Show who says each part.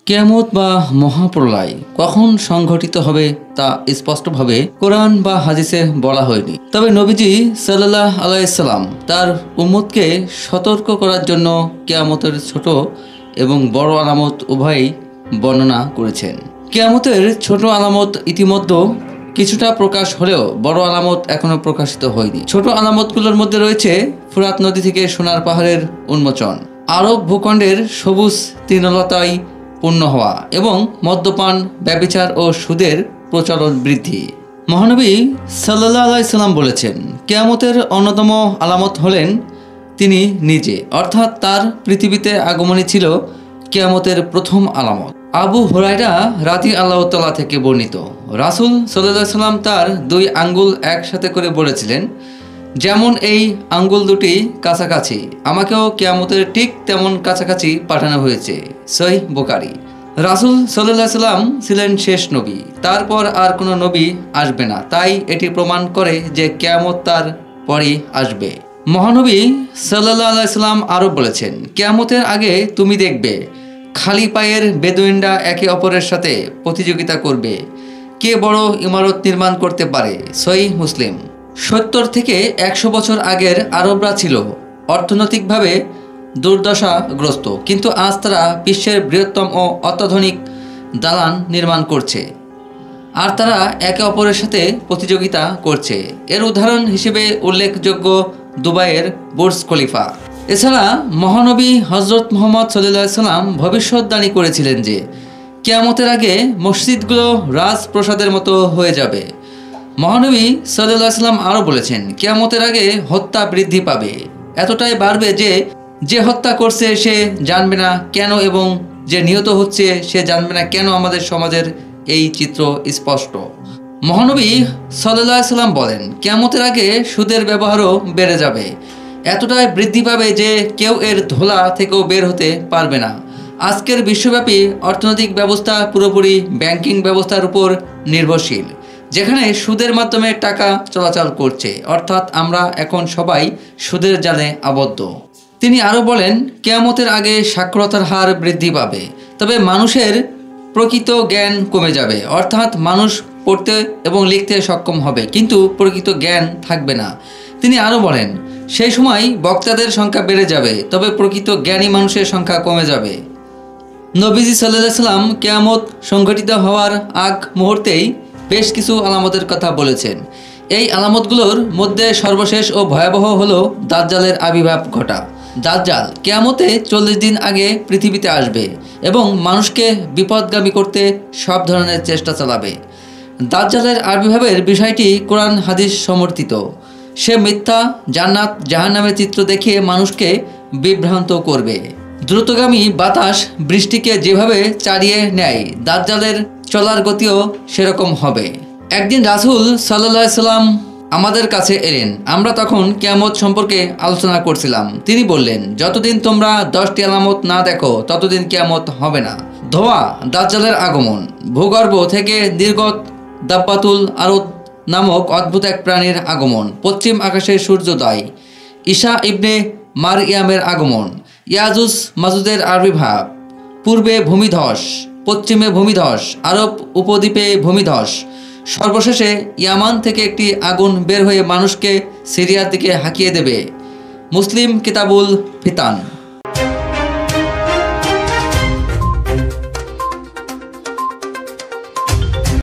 Speaker 1: কিয়ামত বা মহাপ্রলয় কখন সংঘটিত হবে তা স্পষ্টভাবে কোরআন বা হাদিসে বলা হয়নি। তবে নবীজি সাল্লাল্লাহু আলাইহি সাল্লাম তার উম্মতকে সতর্ক করার জন্য কিয়ামতের ছোট এবং বড় আলামত উভয়ই বর্ণনা করেছেন। কিয়ামতের ছোট আলামত ইতিমধ্যে কিছুটা প্রকাশ হলেও বড় আলামত এখনো প্রকাশিত হয়নি। ছোট আলামতগুলোর মধ্যে রয়েছে ফুরাত নদী থেকে সোনার পাহাড়ের উন্মোচন, আরব ভূখণ্ডের সবুজ তৃণলতায় পূর্ণ হওয়া এবং মদ্যপান, ব্যভিচার ও সুদের প্রচলন বৃদ্ধি। মহানবী সাল্লাল্লাহু আলাইহি সাল্লাম বলেছেন, কিয়ামতের অন্যতম আলামত হলেন তিনি নিজে, অর্থাৎ তার পৃথিবীতে আগমনই ছিল কিয়ামতের প্রথম আলামত। আবু হুরায়রা রাদিয়াল্লাহু তাআলা থেকে বর্ণিত, রাসূল সাল্লাল্লাহু আলাইহি সাল্লাম তার দুই আঙ্গুল একসাথে করে বলেছিলেন, যেমন এই আঙ্গুল দুটি কাছাকাছি, আমাকেও কিয়ামতের ঠিক তেমন কাছাকাছি পাঠানো হয়েছে। সহিহ বুখারী। রাসূল সাল্লাল্লাহু আলাইহি সাল্লাম ছিলেন শেষ নবী, তারপর আর কোনো নবী আসবে না, তাই এটি প্রমাণ করে যে কিয়ামত তার পরই আসবে। মহানবী সাল্লাল্লাহু আলাইহি সাল্লাম আরও বলেছেন, কিয়ামতের আগে তুমি দেখবে খালি পায়ের বেদুইনরা একে অপরের সাথে প্রতিযোগিতা করবে, কে বড় ইমারত নির্মাণ করতে পারে। সহিহ মুসলিম। 70 থেকে 100 বছর আগের আরবরা ছিল অর্থনৈতিকভাবে দুর্দশাগ্রস্ত, কিন্তু আজ তারা বিশ্বের বৃহত্তম ও অত্যাধুনিক দালান নির্মাণ করছে, আর তারা একে অপরের সাথে প্রতিযোগিতা করছে। এর উদাহরণ হিসেবে উল্লেখযোগ্য দুবাইয়ের বুর্জ খলিফা। এছাড়া মহানবী হযরত মুহাম্মদ সাল্লাল্লাহু আলাইহি সাল্লাম ভবিষ্যদ্বাণী করেছিলেন যে কিয়ামতের আগে মসজিদগুলো রাজপ্রাসাদের মতো হয়ে যাবে। মহানবী সাল্লাল্লাহু আলাইহি সাল্লাম আরও বলেছেন, কিয়ামতের আগে হত্যা বৃদ্ধি পাবে, এতটাই বাড়বে যে যে হত্যা করছে সে জানবে না কেন, এবং যে নিহত হচ্ছে সে জানবে না কেন। আমাদের সমাজের এই চিত্র স্পষ্ট। মহানবী সাল্লাল্লাহু আলাইহি সাল্লাম বলেন, কিয়ামতের আগে সুদের ব্যবহারও বেড়ে যাবে, এতটাই বৃদ্ধি পাবে যে কেউ এর ধোলা থেকেও বের হতে পারবে না। আজকের বিশ্বব্যাপী অর্থনৈতিক ব্যবস্থা পুরোপুরি ব্যাংকিং ব্যবস্থার উপর নির্ভরশীল, যেখানে সুদের মাধ্যমে টাকা চলাচল করছে, অর্থাৎ আমরা এখন সবাই সুদের জালে আবদ্ধ। তিনি আরও বলেন, কিয়ামতের আগে সাক্ষরতার হার বৃদ্ধি পাবে, তবে মানুষের প্রকৃত জ্ঞান কমে যাবে, অর্থাৎ মানুষ পড়তে এবং লিখতে সক্ষম হবে কিন্তু প্রকৃত জ্ঞান থাকবে না। তিনি আরও বলেন, সেই সময় বক্তাদের সংখ্যা বেড়ে যাবে, তবে প্রকৃত জ্ঞানী মানুষের সংখ্যা কমে যাবে। নবীজি সাল্লাল্লাহু আলাইহি সাল্লাম কিয়ামত সংঘটিত হওয়ার আগ মুহূর্তেই বেশ কিছু আলামতের কথা বলেছেন। এই আলামতগুলোর মধ্যে সর্বশেষ ও ভয়াবহ হলো দাজ্জালের আবির্ভাব ঘটা। দাজ্জাল কিয়ামতে 40 দিন আগে পৃথিবীতে আসবে এবং মানুষকে বিপদগামী করতে সব ধরনের চেষ্টা চালাবে। দাজ্জালের আবির্ভাবের বিষয়টি কোরআন হাদিস সমর্থিত। সে মিথ্যা জান্নাত জাহান্নামের চিত্র দেখিয়ে মানুষকে বিভ্রান্ত করবে। দ্রুতগামী বাতাস বৃষ্টিকে যেভাবে চালিয়ে নেয়, দাজ্জালের চলার গতিও সেরকম হবে। একদিন রাসূল সাল্লাল্লাহু আলাইহি সাল্লাম আমাদের কাছে এলেন, আমরা তখন কিয়ামত সম্পর্কে আলোচনা করছিলাম। তিনি বললেন, যতদিন তোমরা 10টি আলামত না দেখো ততদিন কিয়ামত হবে না। ধোয়া দাজ্জালের আগমন, ভূগর্ভ থেকে নির্গত দাব্বাতুল আরদ নামক অদ্ভুত এক প্রাণীর আগমন, পশ্চিম আকাশে সূর্যোদয়, ঈসা ইবনে মারইয়ামের আগমন, ইয়াজুজ মাজুজের আবির্ভাব, পূর্বে ভূমিধস, পশ্চিমে ভূমিধস, আরব উপদ্বীপে ভূমিধস, সর্বশেষে ইয়ামান থেকে একটি আগুন বের হয়ে মানুষকে সিরিয়ার দিকে হাঁকিয়ে দেবে। মুসলিম কিতাবুল ফিতান।